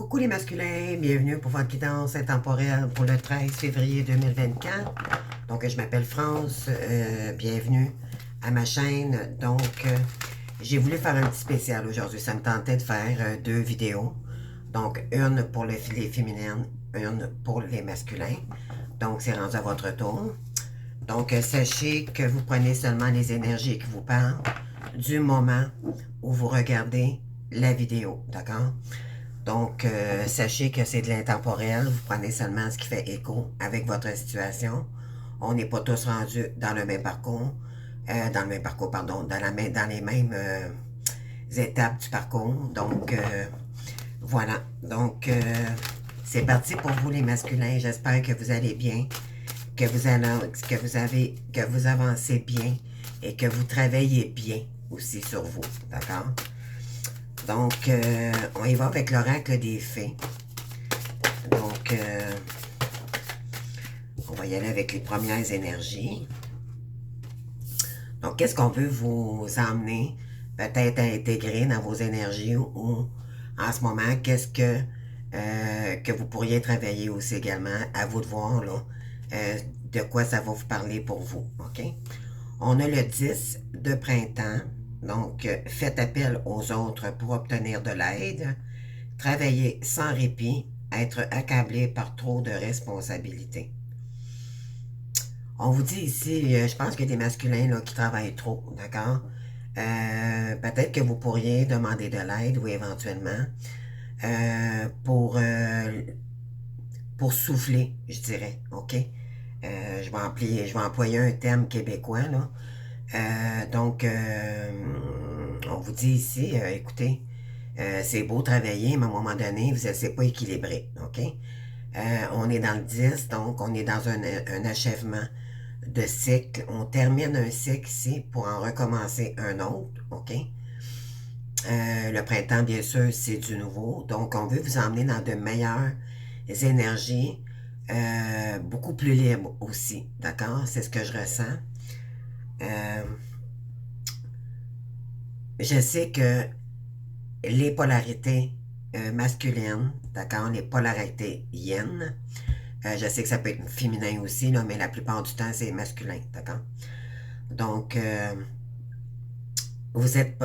Coucou les masculins, bienvenue pour votre guidance intemporelle pour le 13 février 2024. Donc, je m'appelle France, bienvenue à ma chaîne. Donc, j'ai voulu faire un petit spécial aujourd'hui. Ça me tentait de faire deux vidéos. Donc, une pour les féminines, une pour les masculins. Donc, c'est rendu à votre tour. Donc, sachez que vous prenez seulement les énergies qui vous parlent du moment où vous regardez la vidéo, d'accord? Donc, sachez que c'est de l'intemporel. Vous prenez seulement ce qui fait écho avec votre situation. On n'est pas tous rendus dans le même parcours. Pardon, dans les mêmes étapes du parcours. Donc, voilà. Donc, c'est parti pour vous les masculins. J'espère que vous allez bien, que vous avancez bien et que vous travaillez bien aussi sur vous. D'accord? Donc, on y va avec l'oracle des fées. Donc, on va y aller avec les premières énergies. Donc, qu'est-ce qu'on veut vous emmener peut-être à intégrer dans vos énergies ou en ce moment, qu'est-ce que vous pourriez travailler aussi également, à vous de voir là, de quoi ça va vous parler pour vous, ok? On a le 10 de printemps, donc faites appel aux autres pour obtenir de l'aide, travailler sans répit, être accablé par trop de responsabilités. On vous dit ici, je pense qu'il y a des masculins là, qui travaillent trop, d'accord? Peut-être que vous pourriez demander de l'aide ou éventuellement pour souffler, je dirais, ok? Je vais employer un terme québécois, là. On vous dit ici, écoutez, c'est beau travailler, mais à un moment donné, vous n'êtes pas équilibré, ok? On est dans le 10, donc on est dans un achèvement de cycle. On termine un cycle ici pour en recommencer un autre, ok? Le printemps, bien sûr, c'est du nouveau. Donc, on veut vous emmener dans de meilleures énergies, beaucoup plus libres aussi, d'accord? C'est ce que je ressens. Je sais que les polarités masculines, d'accord, les polarités yin, je sais que ça peut être féminin aussi, là, mais la plupart du temps, c'est masculin, d'accord? Donc, vous êtes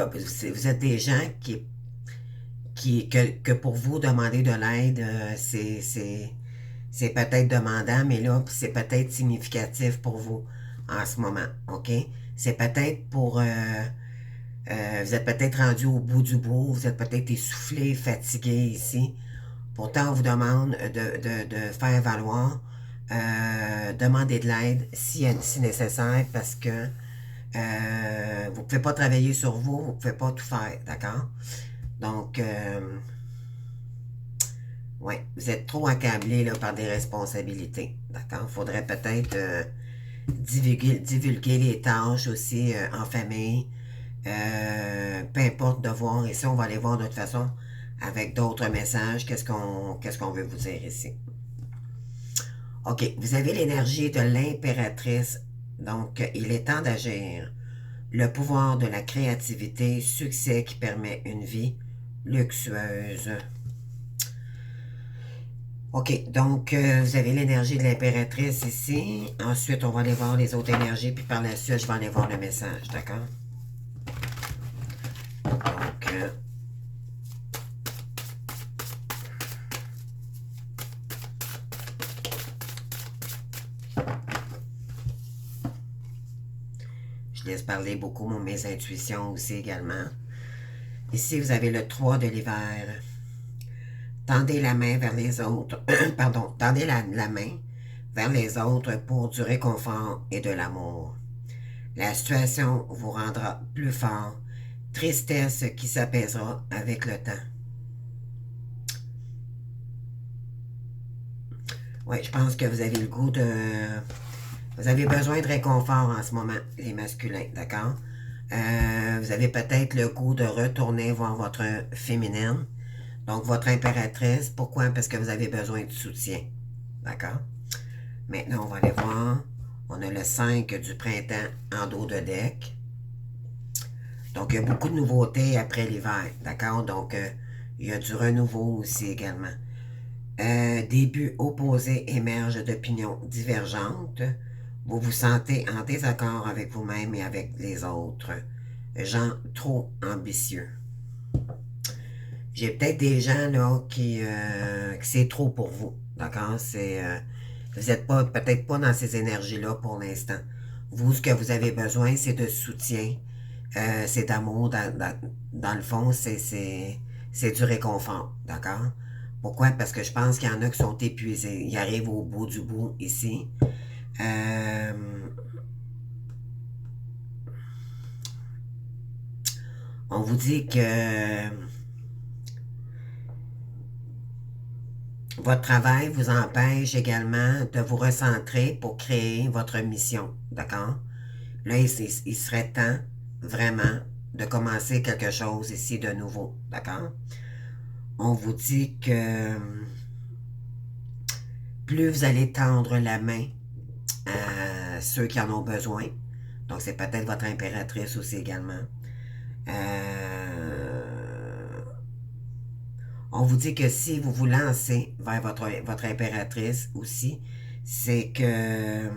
des gens que pour vous, demander de l'aide, c'est peut-être demandant, mais là, c'est peut-être significatif pour vous en ce moment, ok? C'est peut-être pour... vous êtes peut-être rendu au bout du bout, vous êtes peut-être essoufflé, fatigué ici. Pourtant, on vous demande de faire valoir, demander de l'aide si nécessaire, parce que vous ne pouvez pas travailler sur vous, vous ne pouvez pas tout faire, d'accord? Donc, ouais, vous êtes trop accablé là, par des responsabilités, d'accord? Il faudrait peut-être divulguer les tâches aussi en famille, peu importe de voir. Ici, on va aller voir de toute façon avec d'autres messages. Qu'est-ce qu'on veut vous dire ici? OK, vous avez l'énergie de l'impératrice. Donc, il est temps d'agir. Le pouvoir de la créativité, succès qui permet une vie luxueuse. OK, donc vous avez l'énergie de l'impératrice ici. Ensuite, on va aller voir les autres énergies, puis par la suite, je vais aller voir le message, d'accord? Donc, je laisse parler beaucoup mes intuitions aussi également. Ici, vous avez le 3 de l'hiver. Tendez la main vers les autres. Pardon, tendez la main vers les autres pour du réconfort et de l'amour. La situation vous rendra plus fort. Tristesse qui s'apaisera avec le temps. Oui, je pense que vous avez le goût de... Vous avez besoin de réconfort en ce moment, les masculins, d'accord? Vous avez peut-être le goût de retourner voir votre féminine, donc votre impératrice. Pourquoi? Parce que vous avez besoin de soutien, d'accord? Maintenant, on va aller voir. On a le 5 du printemps en dos de deck. Donc, il y a beaucoup de nouveautés après l'hiver, d'accord? Donc, Il y a du renouveau aussi également. Des buts opposés émergent d'opinions divergentes. Vous vous sentez en désaccord avec vous-même et avec les autres. Gens trop ambitieux. J'ai peut-être des gens là que c'est trop pour vous. D'accord? Vous n'êtes pas peut-être pas dans ces énergies-là pour l'instant. Vous, ce que vous avez besoin, c'est de soutien, c'est d'amour. Dans le fond, c'est du réconfort. D'accord? Pourquoi? Parce que je pense qu'il y en a qui sont épuisés. Ils arrivent au bout du bout ici. Euh, on vous dit que votre travail vous empêche également de vous recentrer pour créer votre mission. D'accord? Là, il serait temps vraiment de commencer quelque chose ici de nouveau. D'accord? On vous dit que plus vous allez tendre la main à ceux qui en ont besoin, donc c'est peut-être votre impératrice aussi également, on vous dit que si vous vous lancez vers votre impératrice aussi, c'est que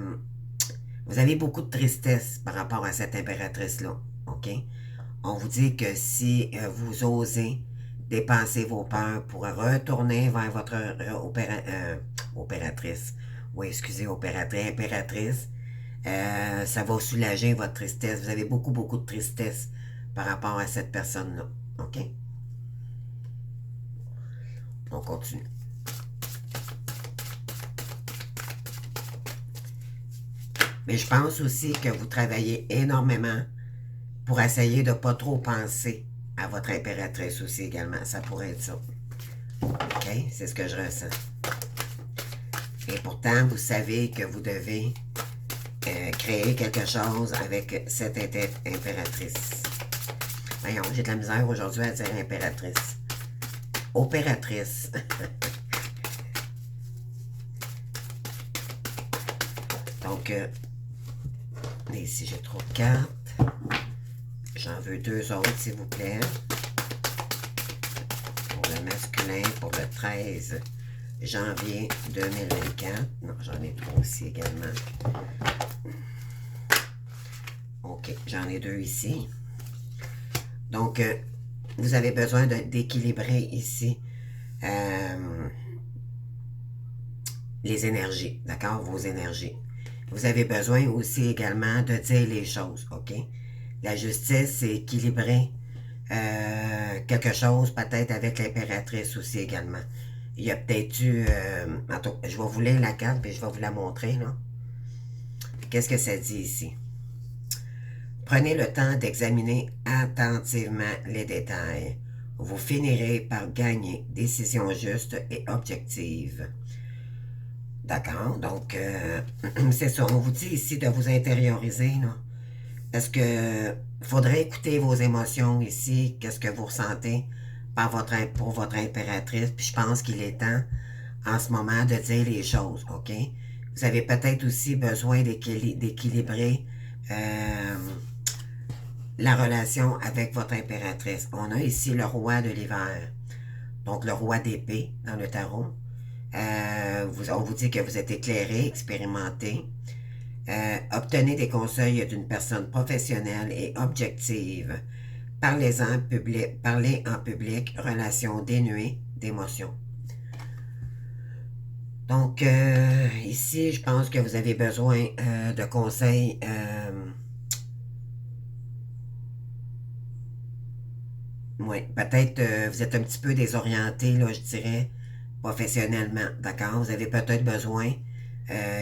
vous avez beaucoup de tristesse par rapport à cette impératrice-là. OK? On vous dit que si vous osez dépasser vos peurs pour retourner vers votre opératrice, oui, excusez, impératrice, ça va soulager votre tristesse. Vous avez beaucoup, beaucoup de tristesse par rapport à cette personne-là. OK? On continue. Mais je pense aussi que vous travaillez énormément pour essayer de ne pas trop penser à votre impératrice aussi également. Ça pourrait être ça. OK? C'est ce que je ressens. Et pourtant, vous savez que vous devez créer quelque chose avec cette impératrice. Voyons, j'ai de la misère aujourd'hui à dire impératrice. Opératrice. Donc, ici j'ai trop de cartes. J'en veux 2 autres, s'il vous plaît. Pour le masculin, pour le 13 janvier 2024. Non, j'en ai 3 aussi également. OK, j'en ai 2 ici. Donc, vous avez besoin d'équilibrer ici les énergies, d'accord? Vos énergies. Vous avez besoin aussi également de dire les choses, OK? La justice, c'est équilibrer quelque chose peut-être avec l'impératrice aussi également. Il y a peut-être eu... je vais vous lire la carte et je vais vous la montrer, là. Qu'est-ce que ça dit ici? Prenez le temps d'examiner attentivement les détails. Vous finirez par gagner décisions justes et objectives. D'accord? Donc, c'est ça. On vous dit ici de vous intérioriser, là. Parce que faudrait écouter vos émotions ici, qu'est-ce que vous ressentez pour votre impératrice. Puis je pense qu'il est temps, en ce moment, de dire les choses, OK? Vous avez peut-être aussi besoin d'équilibrer la relation avec votre impératrice. On a ici le roi de l'hiver, donc le roi d'épée dans le tarot. On vous dit que vous êtes éclairé, expérimenté. Obtenez des conseils d'une personne professionnelle et objective. Parlez en public, relations dénuées d'émotions. Donc, ici, je pense que vous avez besoin de conseils oui, peut-être vous êtes un petit peu désorienté, là, je dirais, professionnellement, d'accord? Vous avez peut-être besoin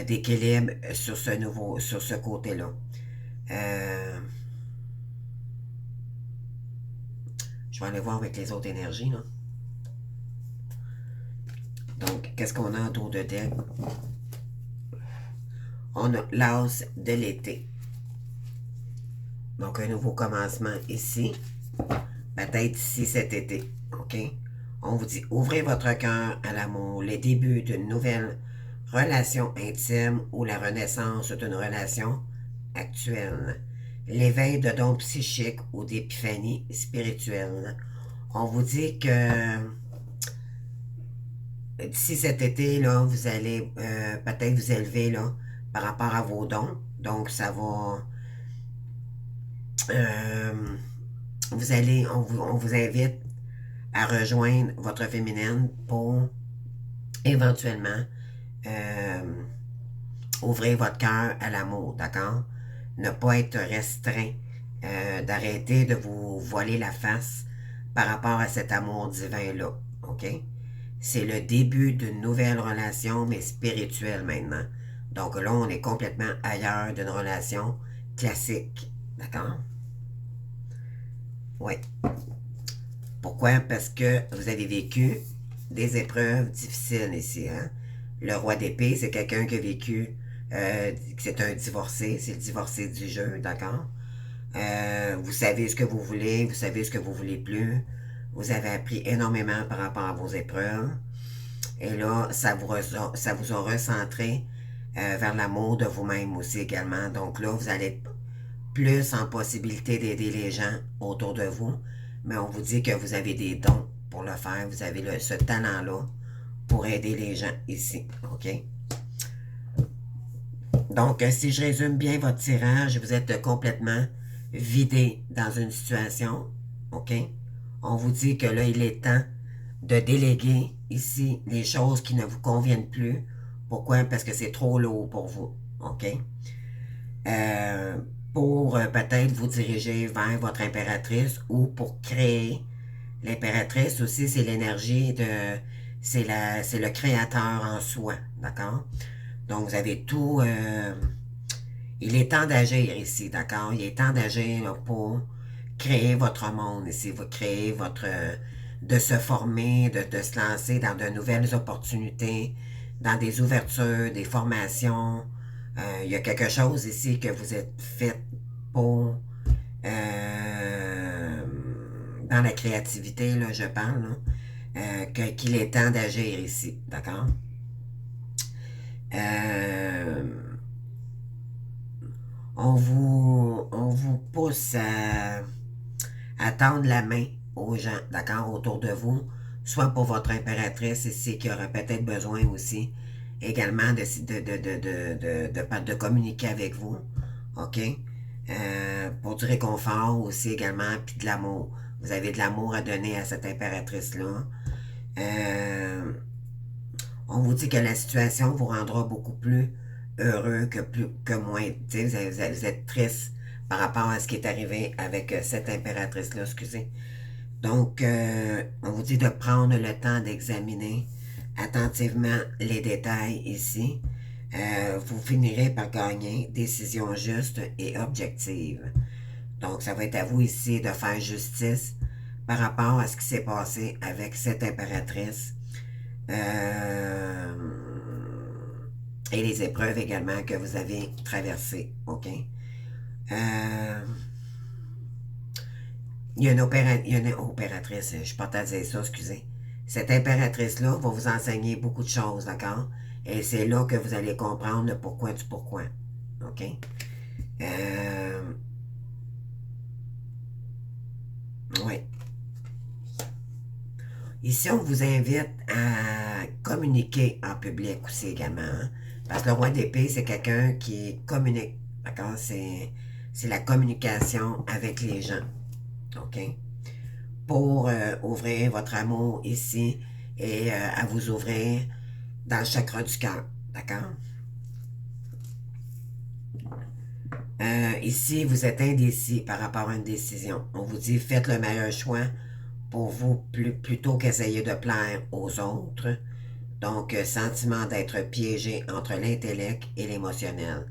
d'équilibre sur ce côté-là. Je vais aller voir avec les autres énergies, là. Donc, qu'est-ce qu'on a autour de deck? On a l'as de l'été. Donc, un nouveau commencement ici. Peut-être ici cet été, OK? On vous dit, ouvrez votre cœur à l'amour, les débuts d'une nouvelle relation intime ou la renaissance d'une relation actuelle, l'éveil de dons psychiques ou d'épiphanies spirituelles. On vous dit que d'ici cet été, là, vous allez peut-être vous élever là, par rapport à vos dons. Donc, ça va... euh, on vous invite à rejoindre votre féminine pour éventuellement euh, ouvrir votre cœur à l'amour, d'accord? Ne pas être restreint, d'arrêter de vous voiler la face par rapport à cet amour divin-là, ok? C'est le début d'une nouvelle relation, mais spirituelle maintenant. Donc là, on est complètement ailleurs d'une relation classique, d'accord? Oui. Pourquoi? Parce que vous avez vécu des épreuves difficiles ici, hein? Le roi d'épée, c'est quelqu'un qui a vécu, c'est un divorcé, c'est le divorcé du jeu, d'accord? Vous savez ce que vous voulez, vous savez ce que vous voulez plus. Vous avez appris énormément par rapport à vos épreuves. Et là, ça vous a recentré vers l'amour de vous-même aussi également. Donc là, vous allez être plus en possibilité d'aider les gens autour de vous. Mais on vous dit que vous avez des dons pour le faire. Vous avez ce talent-là pour aider les gens ici. OK? Donc, si je résume bien votre tirage, vous êtes complètement vidé dans une situation. OK? On vous dit que là, il est temps de déléguer ici les choses qui ne vous conviennent plus. Pourquoi? Parce que c'est trop lourd pour vous. OK? Pour peut-être vous diriger vers votre impératrice ou pour créer. L'impératrice aussi, c'est l'énergie de... C'est le créateur en soi. D'accord? Donc, vous avez tout... il est temps d'agir ici, d'accord? Il est temps d'agir pour créer votre monde ici, vous créer votre... de se former, de se lancer dans de nouvelles opportunités, dans des ouvertures, des formations. Il y a quelque chose ici que vous êtes fait pour... dans la créativité, là, je parle, qu'il est temps d'agir ici, d'accord? On vous pousse à tendre la main aux gens, d'accord, autour de vous, soit pour votre impératrice ici qui aurait peut-être besoin aussi également de communiquer avec vous, ok? Pour du réconfort aussi également, puis de l'amour. Vous avez de l'amour à donner à cette impératrice-là. On vous dit que la situation vous rendra beaucoup plus heureux que moins. Vous êtes triste par rapport à ce qui est arrivé avec cette impératrice-là, excusez. Donc, on vous dit de prendre le temps d'examiner attentivement les détails ici. Vous finirez par gagner décision juste et objective. Donc, ça va être à vous ici de faire justice par rapport à ce qui s'est passé avec cette impératrice. Et les épreuves également que vous avez traversées. OK? Il y a une opératrice, je ne suis pas à dire ça, excusez. Cette impératrice-là va vous enseigner beaucoup de choses, d'accord? Et c'est là que vous allez comprendre le pourquoi du pourquoi. OK? Oui. Ici, on vous invite à communiquer en public aussi également. Hein? Parce que le roi d'épée, c'est quelqu'un qui communique. D'accord? C'est la communication avec les gens. OK? Pour ouvrir votre amour ici et à vous ouvrir dans le chakra du cœur. D'accord? Ici, vous êtes indécis par rapport à une décision. On vous dit, faites le meilleur choix pour vous plutôt qu'essayer de plaire aux autres. Donc, sentiment d'être piégé entre l'intellect et l'émotionnel.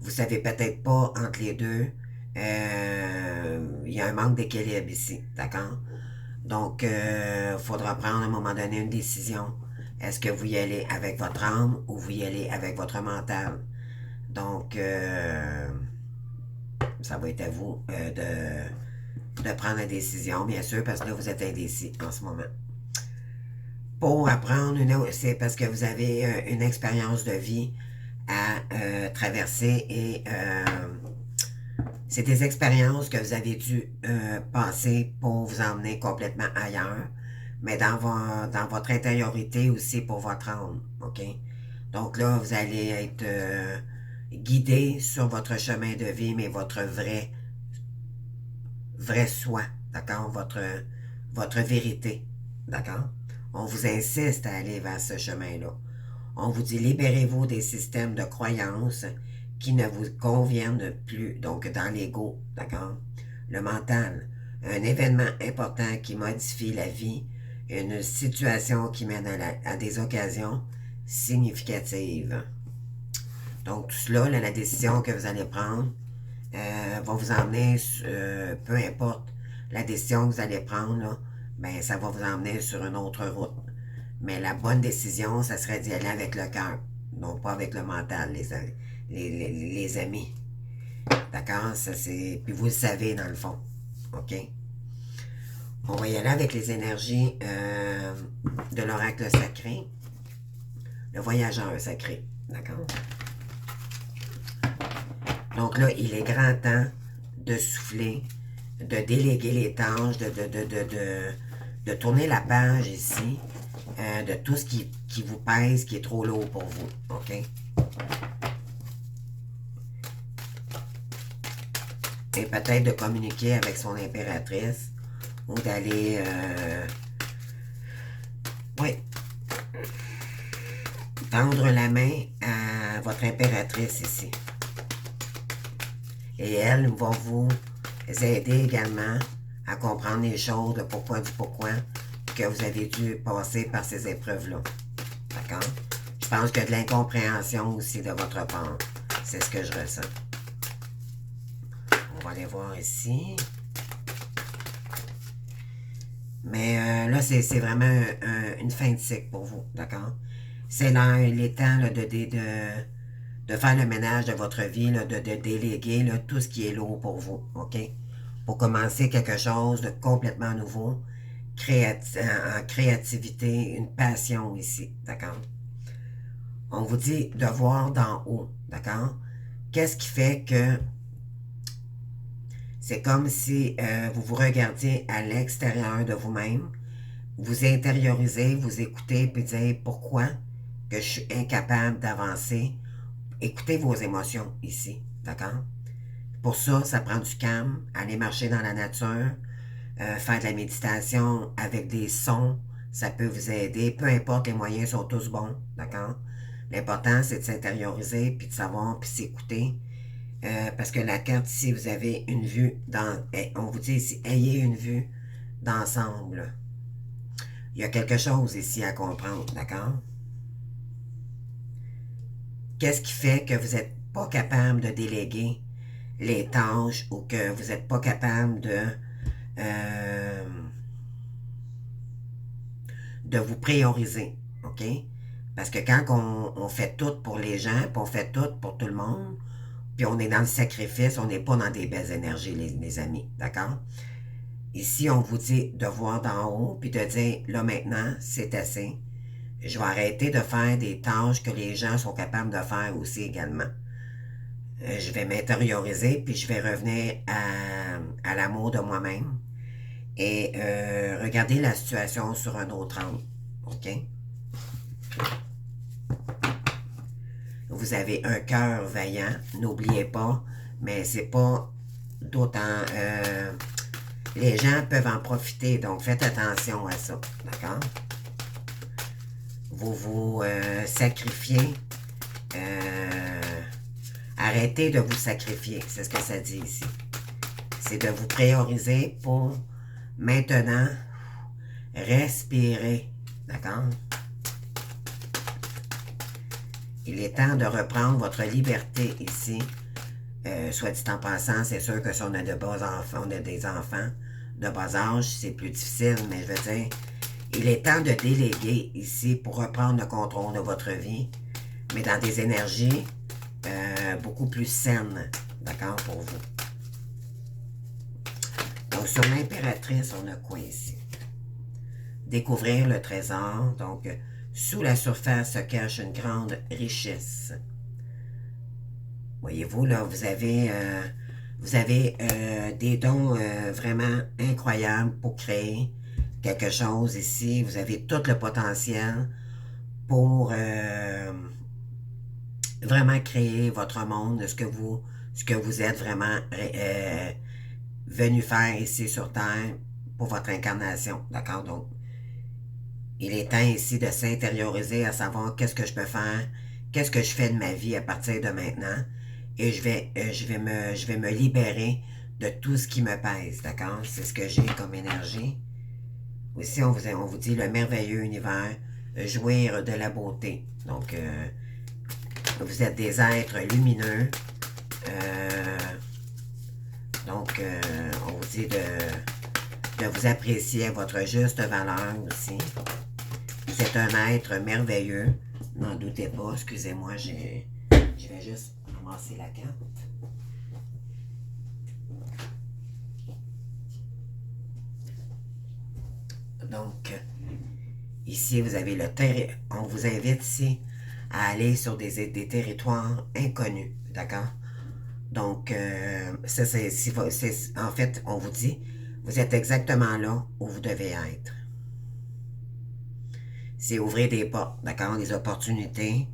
Vous savez peut-être pas entre les deux. Il y a un manque d'équilibre ici, d'accord? Donc, il faudra prendre à un moment donné une décision. Est-ce que vous y allez avec votre âme ou vous y allez avec votre mental? Donc, ça va être à vous de prendre la décision, bien sûr, parce que là, vous êtes indécis en ce moment. Pour apprendre, c'est parce que vous avez une expérience de vie à traverser et C'est des expériences que vous avez dû passer pour vous emmener complètement ailleurs, mais dans votre intériorité aussi pour votre âme, OK? Donc là, vous allez être guidé sur votre chemin de vie, mais votre vrai soi, d'accord? Votre vérité, d'accord? On vous insiste à aller vers ce chemin-là. On vous dit libérez-vous des systèmes de croyances qui ne vous conviennent plus, donc dans l'ego, d'accord? Le mental, un événement important qui modifie la vie, une situation qui mène à des occasions significatives. Donc tout cela, là, la décision que vous allez prendre va vous emmener, peu importe la décision que vous allez prendre, là, ben, ça va vous emmener sur une autre route. Mais la bonne décision, ça serait d'y aller avec le cœur, non pas avec le mental, les amis. D'accord? Ça, c'est... Puis vous le savez, dans le fond. OK? On va y aller avec les énergies de l'oracle sacré. Le voyageur sacré. D'accord? Donc là, il est grand temps de souffler, de déléguer les tâches, de tourner la page ici, de tout ce qui vous pèse, qui est trop lourd pour vous. OK? Et peut-être de communiquer avec son impératrice ou d'aller... oui. Tendre la main à votre impératrice ici. Et elle va vous aider également à comprendre les choses, le pourquoi du pourquoi, que vous avez dû passer par ces épreuves-là. D'accord? Je pense qu'il y a de l'incompréhension aussi de votre part. C'est ce que je ressens. On va aller voir ici. Mais là, c'est vraiment une fin de cycle pour vous. D'accord? C'est là, il est temps là, de faire le ménage de votre vie, là, de déléguer là, tout ce qui est lourd pour vous, OK? Pour commencer quelque chose de complètement nouveau, en créativité, une passion ici, d'accord? On vous dit de voir d'en haut, d'accord? Qu'est-ce qui fait que c'est comme si vous vous regardiez à l'extérieur de vous-même, vous intériorisez, vous écoutez, puis dire pourquoi que je suis incapable d'avancer. Écoutez vos émotions ici, d'accord? Pour ça, ça prend du calme, aller marcher dans la nature, faire de la méditation avec des sons, ça peut vous aider. Peu importe, les moyens sont tous bons, d'accord? L'important, c'est de s'intérioriser, puis de savoir, puis s'écouter. Parce que la carte ici, vous avez une vue dans... On vous dit ici, ayez une vue d'ensemble. Il y a quelque chose ici à comprendre, d'accord? Qu'est-ce qui fait que vous n'êtes pas capable de déléguer les tâches ou que vous n'êtes pas capable de vous prioriser, OK? Parce que quand on fait tout pour les gens, puis on fait tout pour tout le monde, puis on est dans le sacrifice, on n'est pas dans des belles énergies, les amis, d'accord? Ici, on vous dit de voir d'en haut, puis de dire, là maintenant, c'est assez. Je vais arrêter de faire des tâches que les gens sont capables de faire aussi également. Je vais m'intérioriser, puis je vais revenir à l'amour de moi-même et regarder la situation sur un autre angle. OK? Vous avez un cœur vaillant, n'oubliez pas, mais c'est pas d'autant... les gens peuvent en profiter, donc faites attention à ça, d'accord? Vous vous sacrifiez. Arrêtez de vous sacrifier, c'est ce que ça dit ici. C'est de vous prioriser pour maintenant respirer, d'accord? Il est temps de reprendre votre liberté ici. Soit dit en passant, c'est sûr que si on a de bas enfants, on a des enfants de bas âge, c'est plus difficile, mais je veux dire, il est temps de déléguer ici pour reprendre le contrôle de votre vie, mais dans des énergies beaucoup plus saines, d'accord, pour vous. Donc, sur l'impératrice, on a quoi ici? Découvrir le trésor, donc, sous la surface se cache une grande richesse. Voyez-vous, là, vous avez Vous avez des dons vraiment incroyables pour créer quelque chose ici. Vous avez tout le potentiel pour vraiment créer votre monde, ce que vous êtes vraiment venu faire ici sur Terre pour votre incarnation. D'accord? Donc, il est temps ici de s'intérioriser à savoir qu'est-ce que je peux faire, qu'est-ce que je fais de ma vie à partir de maintenant. Et je vais me libérer de tout ce qui me pèse. D'accord? C'est ce que j'ai comme énergie. Aussi, on vous dit le merveilleux univers, jouir de la beauté. Donc, vous êtes des êtres lumineux. On vous dit de vous apprécier à votre juste valeur aussi. Vous êtes un être merveilleux. N'en doutez pas. Excusez-moi, je vais juste ramasser la carte. Donc, ici, vous avez le territoire. On vous invite ici à aller sur des territoires inconnus. D'accord? Donc, en fait, on vous dit, vous êtes exactement là où vous devez être. C'est ouvrir des portes, d'accord, des opportunités.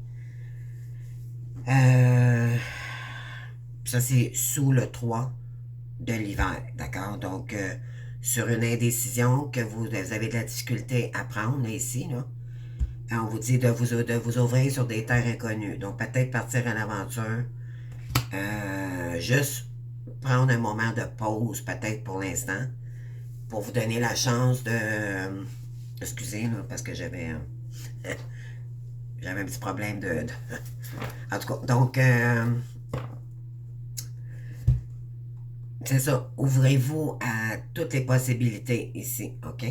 Ça, c'est sous le 3 de l'hiver, d'accord? Donc, sur une indécision que vous avez de la difficulté à prendre, là, ici, là, on vous dit de vous ouvrir sur des terres inconnues. Donc, peut-être partir à l'aventure. Juste prendre un moment de pause, peut-être pour l'instant, pour vous donner la chance de... excusez, là, parce que j'avais un petit problème de... En tout cas, donc... c'est ça, ouvrez-vous à toutes les possibilités ici, OK?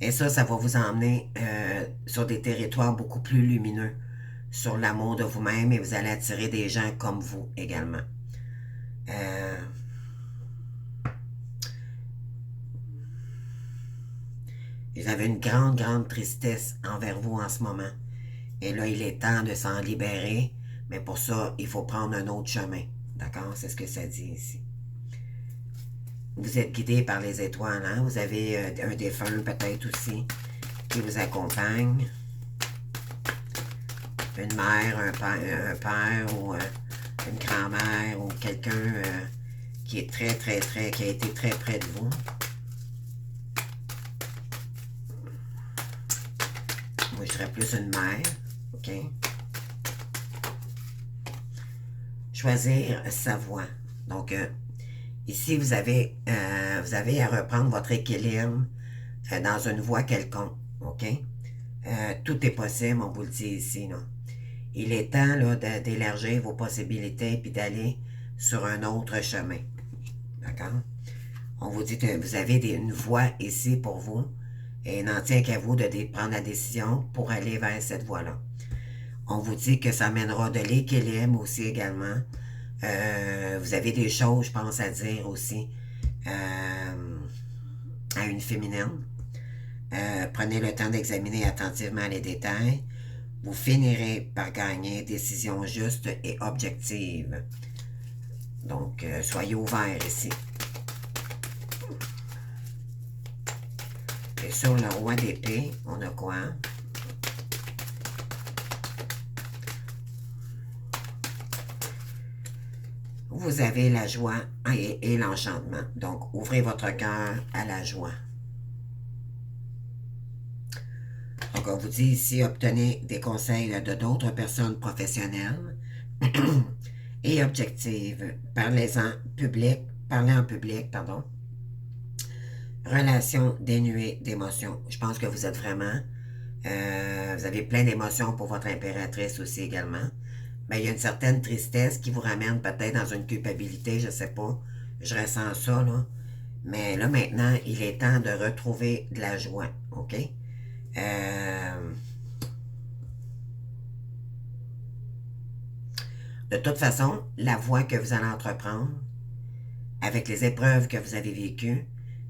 Et ça va vous emmener sur des territoires beaucoup plus lumineux, sur l'amour de vous-même, et vous allez attirer des gens comme vous également. Vous avez une grande, grande tristesse envers vous en ce moment. Et là, il est temps de s'en libérer, mais pour ça, il faut prendre un autre chemin. D'accord? C'est ce que ça dit ici. Vous êtes guidé par les étoiles, hein? Vous avez un défunt peut-être aussi qui vous accompagne. Une mère, un père ou une grand-mère ou quelqu'un qui est très, très, très, qui a été très près de vous. Moi, je dirais plus une mère, OK? Choisir sa voie. Donc, ici, vous avez à reprendre votre équilibre dans une voie quelconque, OK? Tout est possible, on vous le dit ici, là. Il est temps là, d'élargir vos possibilités puis d'aller sur un autre chemin. D'accord? On vous dit que vous avez une voie ici pour vous et il n'en tient qu'à vous de prendre la décision pour aller vers cette voie-là. On vous dit que ça mènera de l'équilibre aussi également. Vous avez des choses, je pense, à dire aussi à une féminine. Prenez le temps d'examiner attentivement les détails. Vous finirez par gagner décisions justes et objectives. Donc, soyez ouverts ici. Et sur le roi d'épée, on a quoi? Vous avez la joie et l'enchantement. Donc, ouvrez votre cœur à la joie. Donc, on vous dit ici, obtenez des conseils de d'autres personnes professionnelles et objectives. Parlez en public, pardon. Relations dénuées d'émotions. Je pense que vous êtes vraiment... vous avez plein d'émotions pour votre impératrice aussi également. Mais il y a une certaine tristesse qui vous ramène peut-être dans une culpabilité, je ne sais pas. Je ressens ça, là. Mais là, maintenant, il est temps de retrouver de la joie, OK? De toute façon, la voie que vous allez entreprendre, avec les épreuves que vous avez vécues,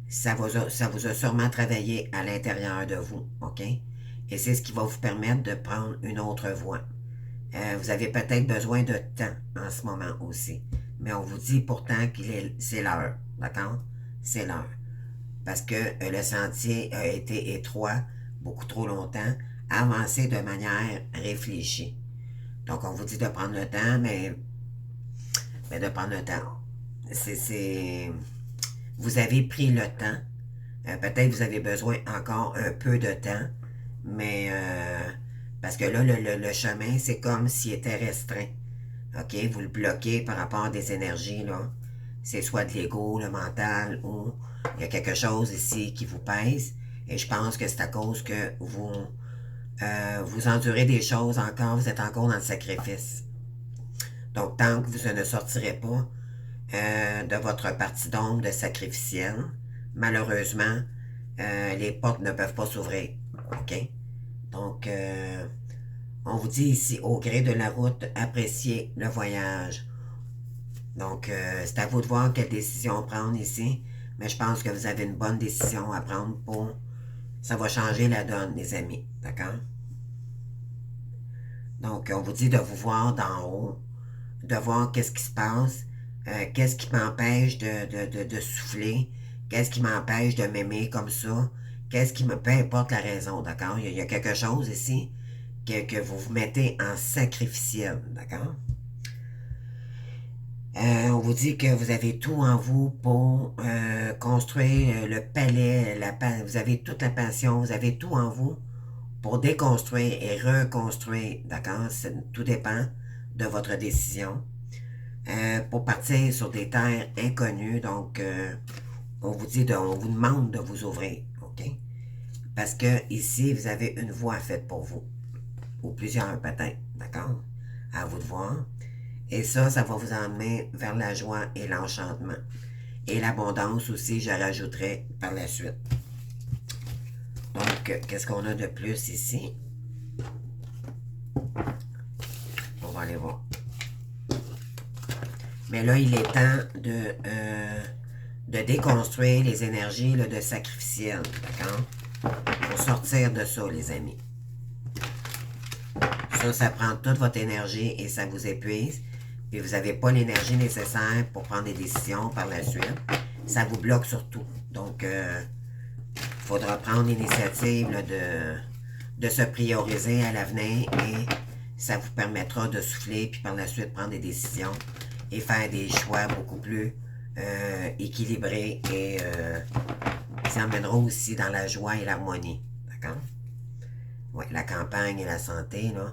ça vous a sûrement travaillé à l'intérieur de vous, OK? Et c'est ce qui va vous permettre de prendre une autre voie. Vous avez peut-être besoin de temps en ce moment aussi. mais on vous dit pourtant c'est l'heure, d'accord? C'est l'heure. Parce que le sentier a été étroit beaucoup trop longtemps, avancé de manière réfléchie. Donc, on vous dit de prendre le temps, mais de prendre le temps. Vous avez pris le temps. Peut-être que vous avez besoin encore un peu de temps, mais parce que là, le chemin, c'est comme s'il était restreint. OK? Vous le bloquez par rapport à des énergies, là. C'est soit de l'ego, le mental, ou il y a quelque chose ici qui vous pèse. Et je pense que c'est à cause que vous endurez des choses encore, vous êtes encore dans le sacrifice. Donc, tant que vous ne sortirez pas de votre partie d'ombre de sacrificielle, malheureusement, les portes ne peuvent pas s'ouvrir. OK? Donc, on vous dit ici, au gré de la route, appréciez le voyage. Donc, c'est à vous de voir quelle décision prendre ici. Mais je pense que vous avez une bonne décision à prendre pour... Ça va changer la donne, les amis. D'accord? Donc, on vous dit de vous voir d'en haut, de voir qu'est-ce qui se passe, qu'est-ce qui m'empêche de souffler, qu'est-ce qui m'empêche de m'aimer comme ça, qu'est-ce qui me... Peu importe la raison, d'accord? Il y a quelque chose ici que vous vous mettez en sacrificiel, d'accord? On vous dit que vous avez tout en vous pour construire le palais, vous avez toute la passion, vous avez tout en vous pour déconstruire et reconstruire, d'accord? Tout dépend de votre décision. Pour partir sur des terres inconnues, donc on vous demande de vous ouvrir, ok? Parce que ici, vous avez une voie faite pour vous, ou plusieurs peut-être, d'accord? À vous de voir. Et ça va vous emmener vers la joie et l'enchantement. Et l'abondance aussi, je rajouterai par la suite. Donc, qu'est-ce qu'on a de plus ici? On va aller voir. Mais là, il est temps de déconstruire les énergies là, de sacrificiel, d'accord? Pour sortir de ça, les amis. Ça prend toute votre énergie et ça vous épuise. Puis vous n'avez pas l'énergie nécessaire pour prendre des décisions par la suite. Ça vous bloque surtout. Donc, il faudra prendre l'initiative de se prioriser à l'avenir et ça vous permettra de souffler puis par la suite prendre des décisions et faire des choix beaucoup plus équilibrés et qui emmèneront aussi dans la joie et l'harmonie. D'accord? Oui, la campagne et la santé, là.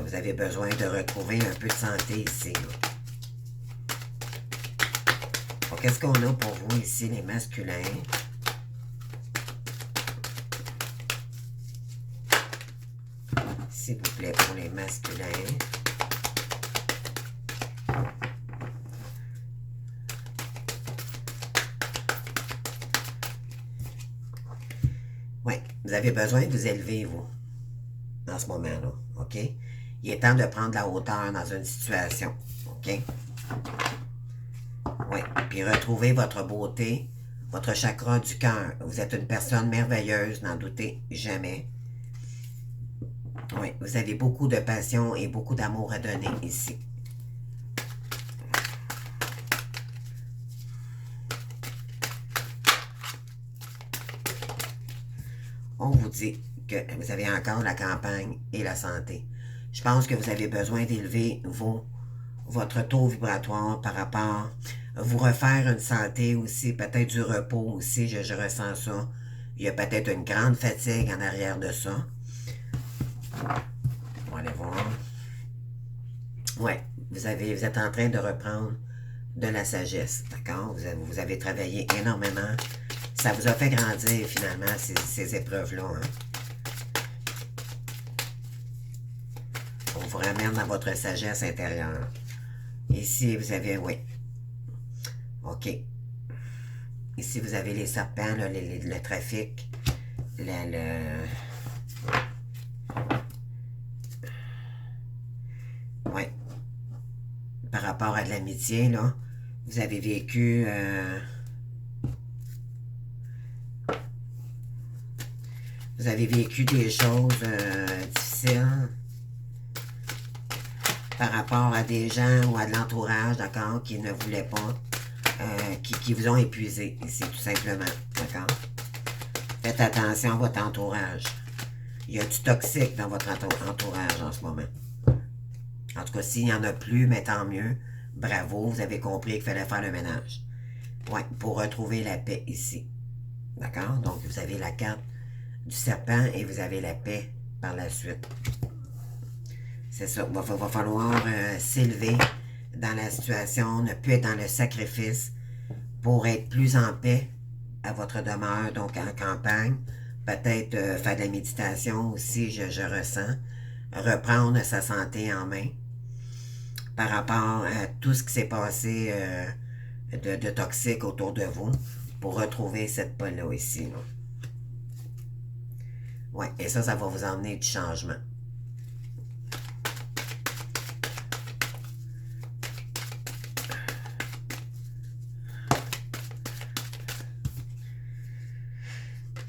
Vous avez besoin de retrouver un peu de santé ici. Qu'est-ce qu'on a pour vous ici, les masculins? S'il vous plaît, pour les masculins. Oui, vous avez besoin de vous élever, vous, en ce moment-là, OK? Il est temps de prendre la hauteur dans une situation, OK? Oui, puis retrouver votre beauté, votre chakra du cœur. Vous êtes une personne merveilleuse, n'en doutez jamais. Oui, vous avez beaucoup de passion et beaucoup d'amour à donner ici. On vous dit que vous avez encore la campagne et la santé. Je pense que vous avez besoin d'élever votre taux vibratoire par rapport à vous refaire une santé aussi, peut-être du repos aussi, je ressens ça. Il y a peut-être une grande fatigue en arrière de ça. On va aller voir. Oui, vous êtes en train de reprendre de la sagesse, d'accord? Vous avez travaillé énormément. Ça vous a fait grandir finalement, ces épreuves-là. Hein? On vous ramène dans votre sagesse intérieure. Ici, vous avez, oui. OK. Ici, vous avez les serpents, là, le trafic, oui. Par rapport à de l'amitié, là, vous avez vécu... vous avez vécu des choses difficiles. par rapport à des gens ou à de l'entourage, d'accord, qui ne voulaient pas, qui vous ont épuisé ici, tout simplement, d'accord? Faites attention à votre entourage. Il y a du toxique dans votre entourage en ce moment. En tout cas, s'il n'y en a plus, mais tant mieux. Bravo, vous avez compris qu'il fallait faire le ménage. Oui, pour retrouver la paix ici. D'accord? Donc, vous avez la carte du serpent et vous avez la paix par la suite. C'est ça. Il va falloir s'élever dans la situation, ne plus être dans le sacrifice pour être plus en paix à votre demeure, donc en campagne. Peut-être faire de la méditation aussi, je ressens. Reprendre sa santé en main par rapport à tout ce qui s'est passé de toxique autour de vous pour retrouver cette paix-là ici. Là. Ouais, et ça va vous emmener du changement.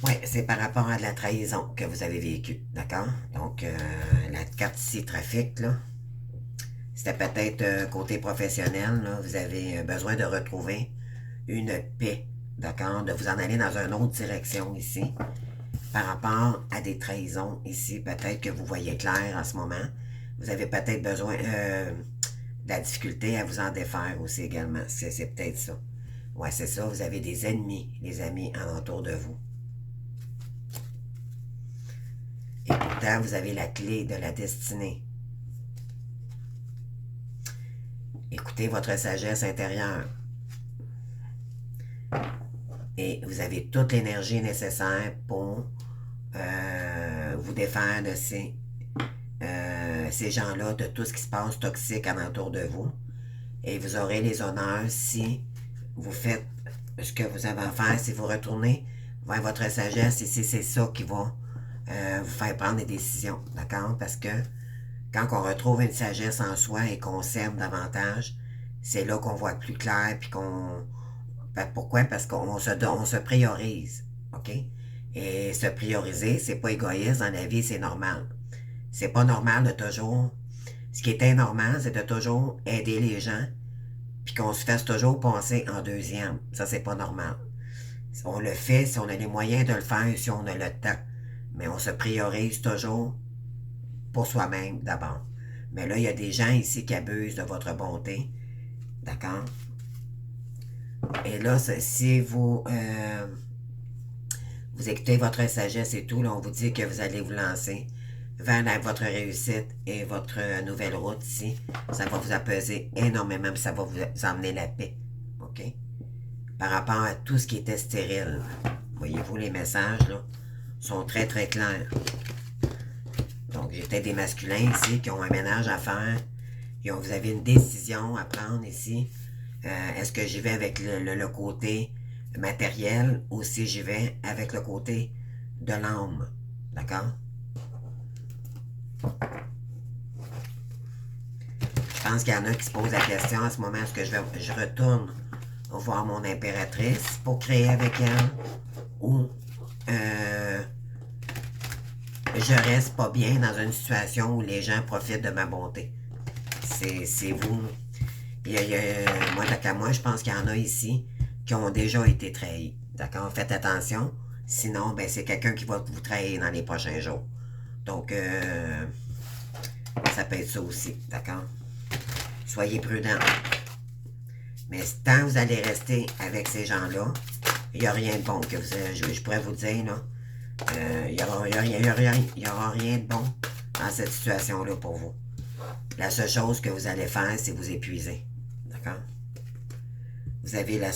Oui, c'est par rapport à de la trahison que vous avez vécu, d'accord? Donc, la carte ici, trafic, là, c'était peut-être côté professionnel, là, vous avez besoin de retrouver une paix, d'accord? De vous en aller dans une autre direction ici, par rapport à des trahisons ici, peut-être que vous voyez clair en ce moment. Vous avez peut-être besoin de la difficulté à vous en défaire aussi également. C'est peut-être ça. Ouais, c'est ça, vous avez des ennemis, les amis alentour de vous. Et pourtant, vous avez la clé de la destinée. Écoutez votre sagesse intérieure. Et vous avez toute l'énergie nécessaire pour vous défaire de ces gens-là, de tout ce qui se passe toxique alentour de vous. Et vous aurez les honneurs si vous faites ce que vous avez à faire, si vous retournez vers votre sagesse, et si c'est ça qui va vous faire prendre des décisions, d'accord? Parce que quand on retrouve une sagesse en soi et qu'on s'aime davantage, c'est là qu'on voit plus clair, puis qu'on... Pourquoi? Parce qu'on se priorise, OK? Et se prioriser, c'est pas égoïste dans la vie, c'est normal. C'est pas normal de toujours... Ce qui est anormal, c'est de toujours aider les gens, puis qu'on se fasse toujours penser en deuxième. Ça, c'est pas normal. On le fait si on a les moyens de le faire, si on a le temps. Mais on se priorise toujours pour soi-même d'abord. Mais là, il y a des gens ici qui abusent de votre bonté. D'accord? Et là, si vous écoutez votre sagesse et tout, là, on vous dit que vous allez vous lancer vers votre réussite et votre nouvelle route ici. Ça va vous apaiser énormément, puis ça va vous emmener la paix. OK? Par rapport à tout ce qui était stérile. Voyez-vous, les messages, là, sont très, très clairs. Donc, j'ai peut-être des masculins ici qui ont un ménage à faire. Vous avez une décision à prendre ici. Est-ce que j'y vais avec le côté matériel ou si j'y vais avec le côté de l'âme? D'accord? Je pense qu'il y en a qui se posent la question à ce moment, est-ce que je retourne voir mon impératrice pour créer avec elle ou je reste pas bien dans une situation où les gens profitent de ma bonté? C'est vous. Moi, tant qu'à moi, je pense qu'il y en a ici qui ont déjà été trahis. D'accord? Faites attention. Sinon, ben, c'est quelqu'un qui va vous trahir dans les prochains jours. Donc, ça peut être ça aussi. D'accord? Soyez prudents. Mais tant que vous allez rester avec ces gens-là, il n'y a rien de bon que je pourrais vous dire, là. Il n'y aura rien de bon dans cette situation-là pour vous. La seule chose que vous allez faire, c'est vous épuiser. D'accord? Vous avez la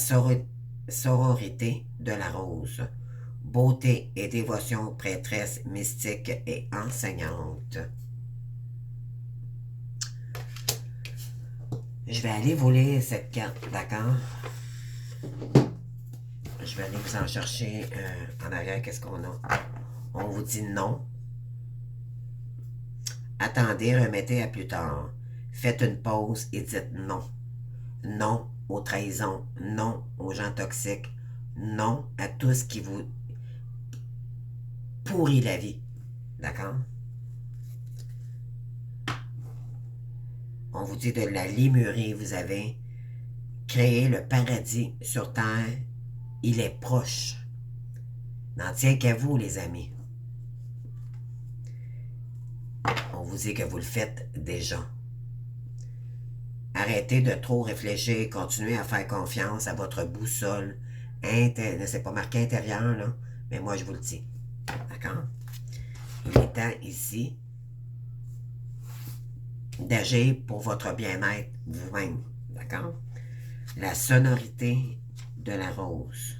sororité de la rose. Beauté et dévotion, prêtresse, mystique et enseignante. Je vais aller vous lire cette carte, d'accord? Je vais aller vous en chercher en arrière. Qu'est-ce qu'on a? On vous dit non. Attendez, remettez à plus tard. Faites une pause et dites non. Non aux trahisons. Non aux gens toxiques. Non à tout ce qui vous pourrit la vie. D'accord? On vous dit de la Lémurie, vous avez créé le paradis sur terre. Il est proche. N'en tient qu'à vous, les amis. On vous dit que vous le faites déjà. Arrêtez de trop réfléchir, continuez à faire confiance à votre boussole. C'est pas marqué intérieur, là, mais moi je vous le dis. D'accord? Il est temps ici d'agir pour votre bien-être vous-même. D'accord? La sonorité de la rose.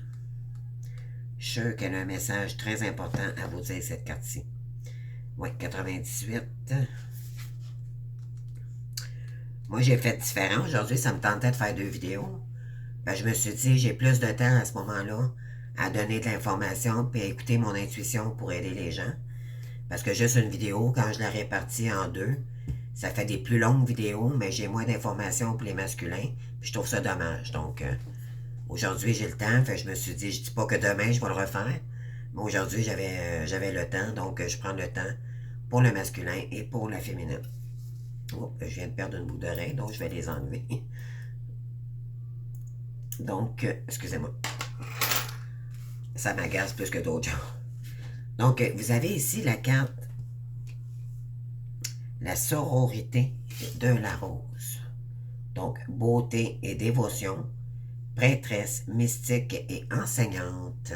Je suis sûr qu'elle a un message très important à vous dire, cette carte-ci. Oui, 98. Moi, j'ai fait différent. Aujourd'hui, ça me tentait de faire 2 vidéos. Ben, je me suis dit, j'ai plus de temps à ce moment-là à donner de l'information puis à écouter mon intuition pour aider les gens. Parce que juste une vidéo, quand je la répartis en 2, ça fait des plus longues vidéos, mais j'ai moins d'informations pour les masculins. Puis je trouve ça dommage. Donc, aujourd'hui, j'ai le temps. Fait que je me suis dit, je dis pas que demain, je vais le refaire. Mais aujourd'hui, j'avais le temps. Donc, je prends le temps pour le masculin et pour la féminine. Oh, je viens de perdre une boucle d'oreille, donc je vais les enlever. Donc, excusez-moi. Ça m'agace plus que d'autres gens. Donc, vous avez ici la carte la sororité de la rose. Donc, beauté et dévotion, prêtresse, mystique et enseignante.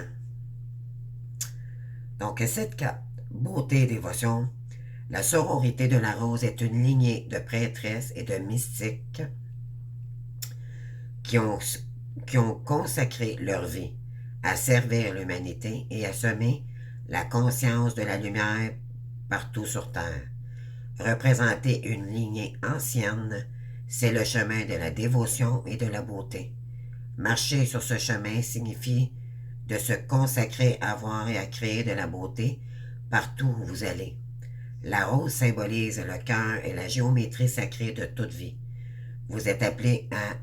Donc, cette carte, beauté et dévotion, la sororité de la rose est une lignée de prêtresses et de mystiques qui ont consacré leur vie à servir l'humanité et à semer la conscience de la lumière partout sur Terre. Représenter une lignée ancienne, c'est le chemin de la dévotion et de la beauté. Marcher sur ce chemin signifie de se consacrer à voir et à créer de la beauté partout où vous allez. La rose symbolise le cœur et la géométrie sacrée de toute vie. Vous êtes appelé à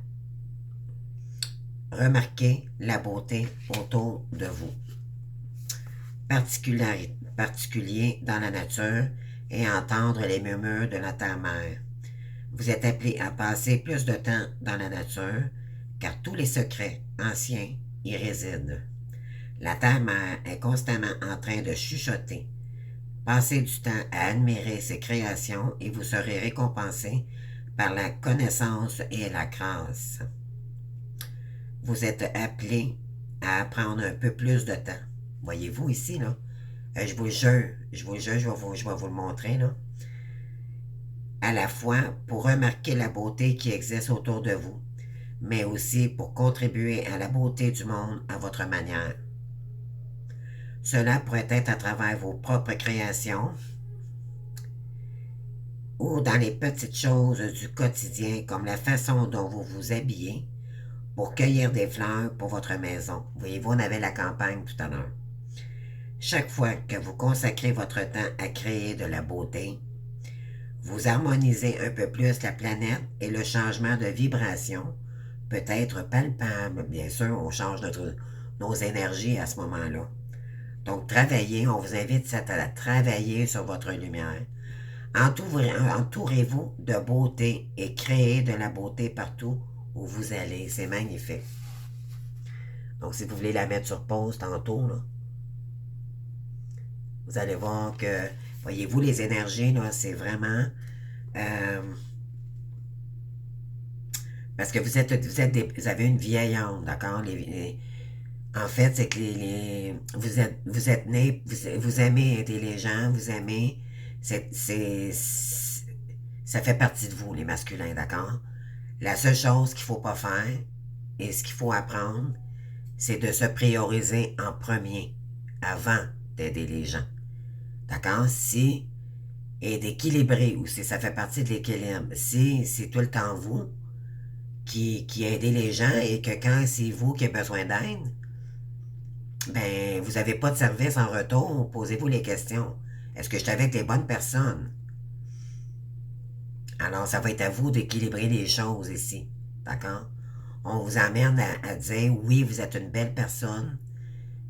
remarquer la beauté autour de vous. Particulier dans la nature et entendre les murmures de la terre-mère. Vous êtes appelé à passer plus de temps dans la nature, car tous les secrets anciens y résident. La terre-mère est constamment en train de chuchoter. Passez du temps à admirer ses créations et vous serez récompensé par la connaissance et la grâce. Vous êtes appelé à apprendre un peu plus de temps. Voyez-vous ici, là? Je vous jure, je vais vous le montrer, là. À la fois pour remarquer la beauté qui existe autour de vous, mais aussi pour contribuer à la beauté du monde à votre manière. Cela pourrait être à travers vos propres créations ou dans les petites choses du quotidien, comme la façon dont vous vous habillez pour cueillir des fleurs pour votre maison. Voyez-vous, on avait la campagne tout à l'heure. Chaque fois que vous consacrez votre temps à créer de la beauté, vous harmonisez un peu plus la planète et le changement de vibration peut être palpable. Bien sûr, on change nos énergies à ce moment-là. Donc, travaillez, on vous invite à travailler sur votre lumière. Entourez-vous de beauté et créez de la beauté partout où vous allez. C'est magnifique. Donc, si vous voulez la mettre sur pause tantôt, là, vous allez voir que, voyez-vous, les énergies, là, c'est vraiment... parce que vous avez une vieille âme, d'accord? En fait, c'est que vous êtes né, vous aimez aider les gens, vous aimez... ça fait partie de vous, les masculins, d'accord? La seule chose qu'il ne faut pas faire, et ce qu'il faut apprendre, c'est de se prioriser en premier, avant d'aider les gens. D'accord? Et d'équilibrer aussi, ça fait partie de l'équilibre. Si c'est tout le temps vous qui aidez les gens et que quand c'est vous qui avez besoin d'aide, ben, vous n'avez pas de service en retour, posez-vous les questions. Est-ce que je suis avec les bonnes personnes? Alors, ça va être à vous d'équilibrer les choses ici. D'accord? On vous amène à dire, oui, vous êtes une belle personne.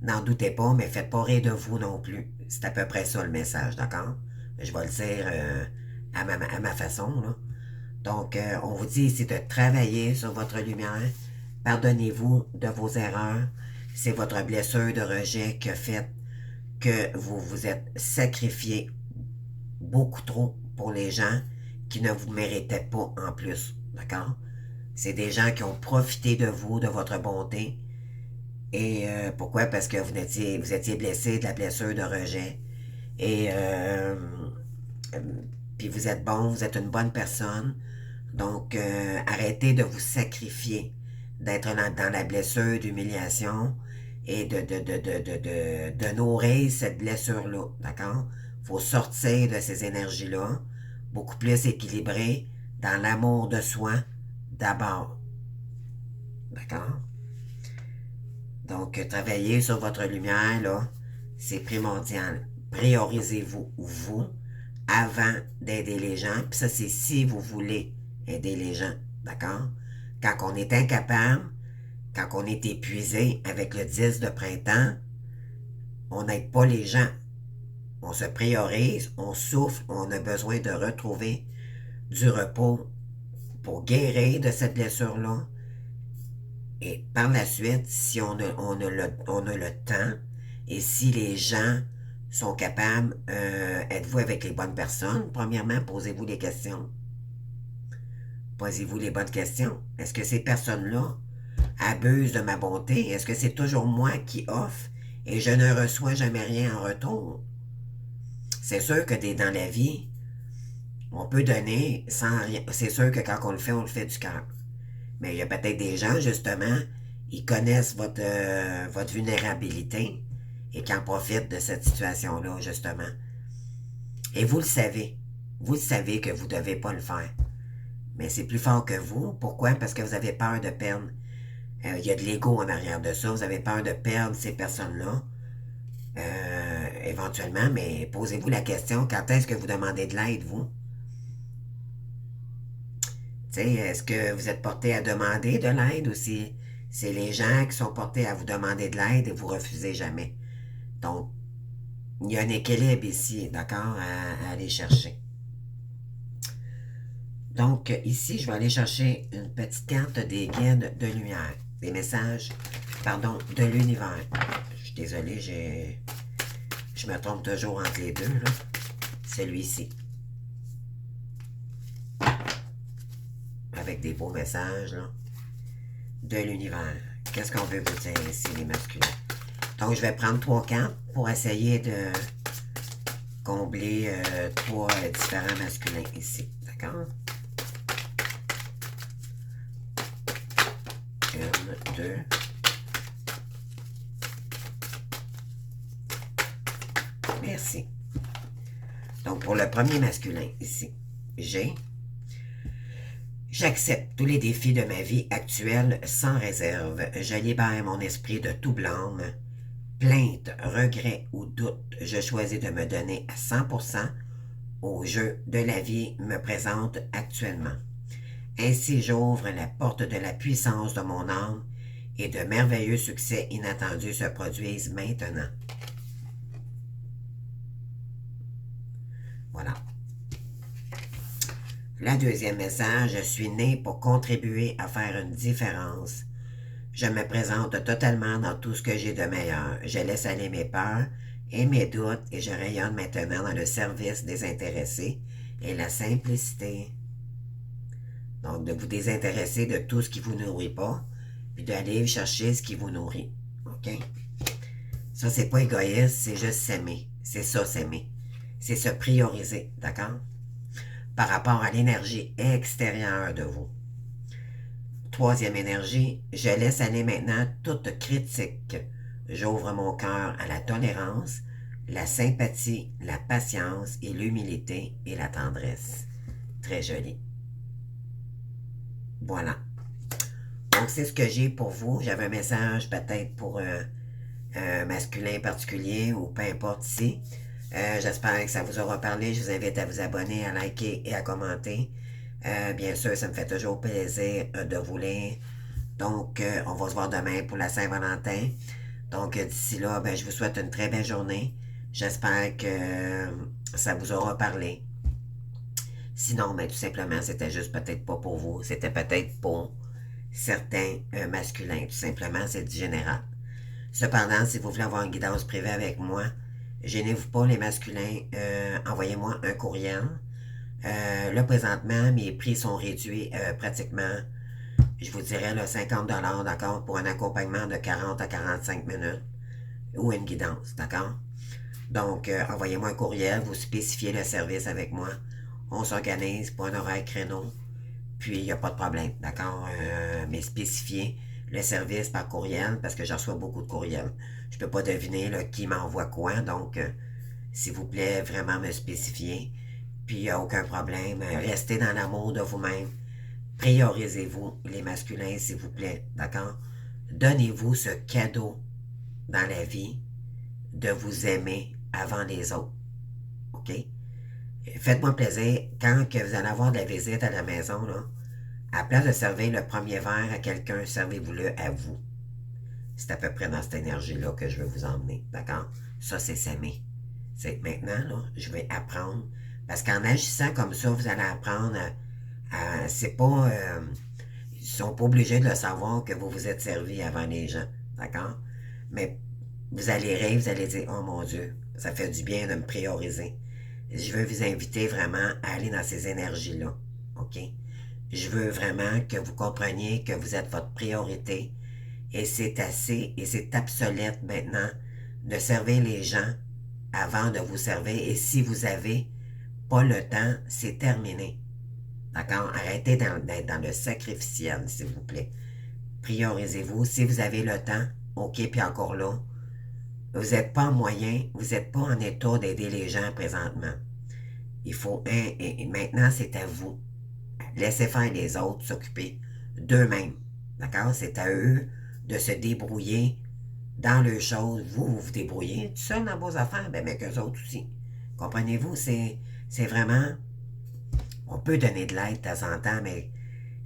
N'en doutez pas, mais faites pas rire de vous non plus. C'est à peu près ça le message, d'accord? Je vais le dire à ma façon, là. Donc, on vous dit ici de travailler sur votre lumière. Pardonnez-vous de vos erreurs. C'est votre blessure de rejet qui a fait que vous vous êtes sacrifié beaucoup trop pour les gens qui ne vous méritaient pas en plus. D'accord? C'est des gens qui ont profité de vous, de votre bonté. Et pourquoi? Parce que vous étiez blessé de la blessure de rejet. Et puis vous êtes bon, vous êtes une bonne personne. Donc, arrêtez de vous sacrifier, d'être dans la blessure d'humiliation et de nourrir cette blessure-là, d'accord? Il faut sortir de ces énergies-là, beaucoup plus équilibré dans l'amour de soi d'abord, d'accord? Donc, travailler sur votre lumière, là, c'est primordial. Priorisez-vous, vous, avant d'aider les gens. Puis ça, c'est si vous voulez aider les gens, d'accord? Quand on est incapable, quand on est épuisé avec le 10 de printemps, on n'aide pas les gens. On se priorise, on souffle, on a besoin de retrouver du repos pour guérir de cette blessure-là. Et par la suite, si on a le temps et si les gens sont capables, êtes-vous avec les bonnes personnes? Premièrement, posez-vous des questions. Posez-vous les bonnes questions. Est-ce que ces personnes-là abusent de ma bonté? Est-ce que c'est toujours moi qui offre et je ne reçois jamais rien en retour? C'est sûr que dans la vie, on peut donner sans rien. C'est sûr que quand on le fait du cœur. Mais il y a peut-être des gens, justement, ils connaissent votre vulnérabilité et qui en profitent de cette situation-là, justement. Et vous le savez. Vous le savez que vous ne devez pas le faire. Mais c'est plus fort que vous. Pourquoi? Parce que vous avez peur de perdre. Il y a de l'ego en arrière de ça. Vous avez peur de perdre ces personnes-là. Éventuellement, mais posez-vous la question, quand est-ce que vous demandez de l'aide, vous? Est-ce que vous êtes porté à demander de l'aide ou si c'est les gens qui sont portés à vous demander de l'aide et vous refusez jamais? Donc, il y a un équilibre ici, d'accord, à aller chercher. Donc, ici, je vais aller chercher une petite carte des guides de lumière, des messages, pardon, de l'univers. Je suis désolé, je me trompe toujours entre les deux, là. Celui-ci. Avec des beaux messages, là, de l'univers. Qu'est-ce qu'on veut vous dire ici, les masculins? Donc, je vais prendre 3 cartes pour essayer de combler 3 différents masculins ici. D'accord? 1, 2. Merci. Donc, pour le premier masculin ici, j'accepte tous les défis de ma vie actuelle sans réserve. Je libère mon esprit de tout blâme, plainte, regret ou doute. Je choisis de me donner à 100% au jeu de la vie me présente actuellement. Ainsi, j'ouvre la porte de la puissance de mon âme et de merveilleux succès inattendus se produisent maintenant. Voilà. Le deuxième message, je suis né pour contribuer à faire une différence. Je me présente totalement dans tout ce que j'ai de meilleur. Je laisse aller mes peurs et mes doutes et je rayonne maintenant dans le service désintéressé et la simplicité. Donc, de vous désintéresser de tout ce qui ne vous nourrit pas, puis d'aller chercher ce qui vous nourrit. OK? Ça, c'est pas égoïste, c'est juste s'aimer. C'est ça, s'aimer. C'est se prioriser, d'accord? Par rapport à l'énergie extérieure de vous. Troisième énergie, je laisse aller maintenant toute critique. J'ouvre mon cœur à la tolérance, la sympathie, la patience et l'humilité et la tendresse. Très joli. Voilà. Donc, c'est ce que j'ai pour vous. J'avais un message peut-être pour un masculin particulier ou peu importe ici. J'espère que ça vous aura parlé. Je vous invite à vous abonner, à liker et à commenter. Bien sûr, ça me fait toujours plaisir de vous lire. Donc, on va se voir demain pour la Saint-Valentin. Donc, d'ici là, ben, je vous souhaite une très belle journée. J'espère que ça vous aura parlé. Sinon, ben, tout simplement, c'était juste peut-être pas pour vous. C'était peut-être pour certains masculins. Tout simplement, c'est du général. Cependant, si vous voulez avoir une guidance privée avec moi, gênez-vous pas, les masculins, envoyez-moi un courriel. Là, présentement, mes prix sont réduits pratiquement, je vous dirais, là, 50 $, d'accord, pour un accompagnement de 40 à 45 minutes ou une guidance, d'accord? Donc, envoyez-moi un courriel, vous spécifiez le service avec moi. On s'organise pour un horaire créneau, puis il n'y a pas de problème, d'accord? Mais spécifiez le service par courriel parce que je reçois beaucoup de courriels. Je ne peux pas deviner là, qui m'envoie quoi, donc s'il vous plaît, vraiment me spécifier. Puis il n'y a aucun problème. Restez dans l'amour de vous-même. Priorisez-vous, les masculins, s'il vous plaît, d'accord? Donnez-vous ce cadeau dans la vie de vous aimer avant les autres, OK? Faites-moi plaisir, quand que vous allez avoir de la visite à la maison, là, à la place de servir le premier verre à quelqu'un, servez-vous-le à vous. C'est à peu près dans cette énergie-là que je veux vous emmener, d'accord? Ça, c'est s'aimer. C'est maintenant, là, je vais apprendre. Parce qu'en agissant comme ça, vous allez apprendre c'est pas... ils sont pas obligés de le savoir que vous vous êtes servi avant les gens, d'accord? Mais vous allez rire, vous allez dire, oh mon Dieu, ça fait du bien de me prioriser. Je veux vous inviter vraiment à aller dans ces énergies-là, OK? Je veux vraiment que vous compreniez que vous êtes votre priorité et c'est assez et c'est obsolète maintenant de servir les gens avant de vous servir et si vous avez pas le temps, c'est terminé. D'accord? Arrêtez d'être dans le sacrificiel, s'il vous plaît. Priorisez-vous. Si vous avez le temps, OK, puis encore là, vous n'êtes pas en moyen, vous n'êtes pas en état d'aider les gens présentement. Il faut et maintenant, c'est à vous. Laissez faire les autres s'occuper d'eux-mêmes. D'accord? C'est à eux de se débrouiller dans leurs choses. Vous vous débrouillez tout seul dans vos affaires, ben, mais qu'eux autres aussi. Comprenez-vous? C'est vraiment... On peut donner de l'aide de temps en temps, mais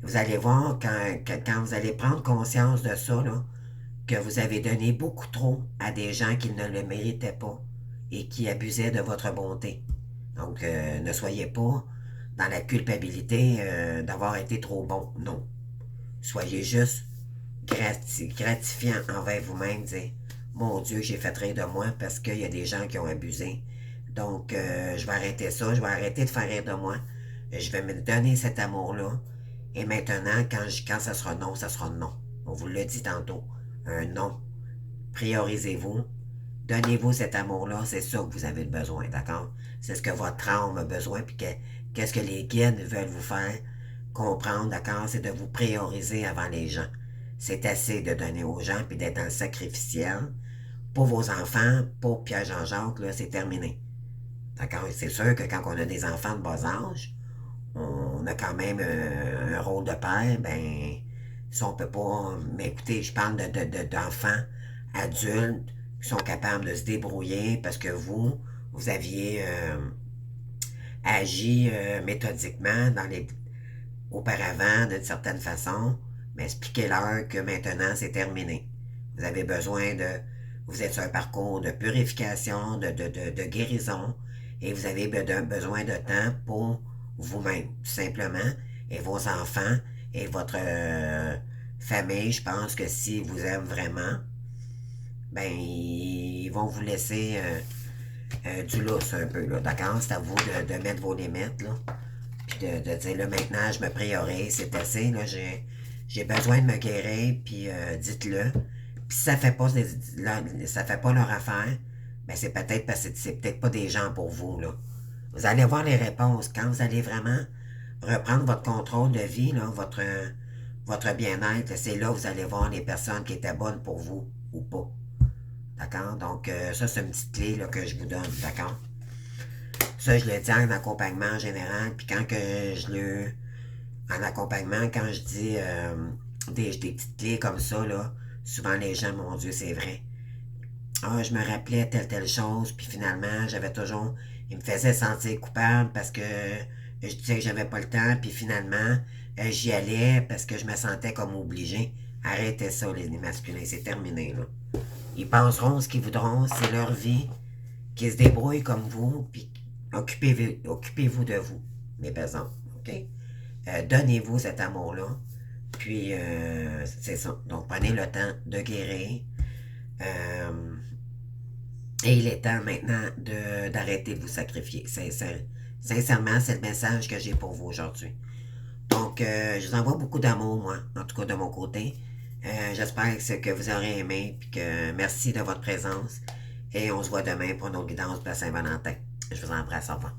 vous allez voir quand vous allez prendre conscience de ça, là, que vous avez donné beaucoup trop à des gens qui ne le méritaient pas et qui abusaient de votre bonté. Donc, ne soyez pas dans la culpabilité d'avoir été trop bon. Non. Soyez juste gratifiant envers vous-même. Dire, mon Dieu, j'ai fait rire de moi parce qu'il y a des gens qui ont abusé. Donc, je vais arrêter ça. Je vais arrêter de faire rire de moi. Je vais me donner cet amour-là. Et maintenant, quand ça sera non, ça sera non. On vous l'a dit tantôt. Un non. Priorisez-vous. Donnez-vous cet amour-là. C'est ça que vous avez besoin, d'accord? C'est ce que votre âme a besoin. Puis qu'est-ce que les guides veulent vous faire comprendre, d'accord? C'est de vous prioriser avant les gens. C'est assez de donner aux gens puis d'être dans le sacrificiel. Pour vos enfants, pour Pierre-Jean-Jacques, là, c'est terminé. D'accord? C'est sûr que quand on a des enfants de bas âge, on a quand même un rôle de père, ben, si on peut pas... Mais écoutez, je parle d'enfants adultes qui sont capables de se débrouiller parce que vous aviez agi méthodiquement auparavant d'une certaine façon, mais expliquez-leur que maintenant c'est terminé. Vous avez besoin de... Vous êtes sur un parcours de purification, de guérison, et vous avez besoin de temps pour vous-même, tout simplement, et vos enfants, et votre famille. Je pense que s'ils vous aiment vraiment, ben, ils vont vous laisser du lousse un peu, là, d'accord? C'est à vous de mettre vos limites, là, puis de dire, là, maintenant, je me priorise, c'est assez, là, j'ai besoin de me guérir, puis dites-le. Puis si ça fait pas ça fait pas leur affaire, ben c'est peut-être parce que c'est peut-être pas des gens pour vous, là. Vous allez voir les réponses. Quand vous allez vraiment reprendre votre contrôle de vie, là, votre bien-être, c'est là que vous allez voir les personnes qui étaient bonnes pour vous ou pas. D'accord? Donc, ça, c'est une petite clé là, que je vous donne. D'accord? Ça, je le dis en accompagnement en général. Puis quand que en accompagnement, quand je dis des petites clés comme ça, là, souvent les gens, mon Dieu, c'est vrai. Ah, je me rappelais telle chose, puis finalement, j'avais toujours... Il me faisait sentir coupable parce que je disais que j'avais pas le temps, puis finalement, j'y allais parce que je me sentais comme obligé. Arrêtez ça, les masculins, c'est terminé, là. Ils penseront ce qu'ils voudront, c'est leur vie, qu'ils se débrouillent comme vous, puis occupez-vous de vous. mes pesons, OK? Donnez-vous cet amour-là. Puis, c'est ça. Donc, prenez le temps de guérir. Et il est temps maintenant d'arrêter de vous sacrifier. Sincèrement, c'est le message que j'ai pour vous aujourd'hui. Donc, je vous envoie beaucoup d'amour, moi, en tout cas de mon côté. J'espère que vous aurez aimé, puis que merci de votre présence. Et on se voit demain pour nos guidances de la Saint-Valentin. Je vous embrasse, au revoir.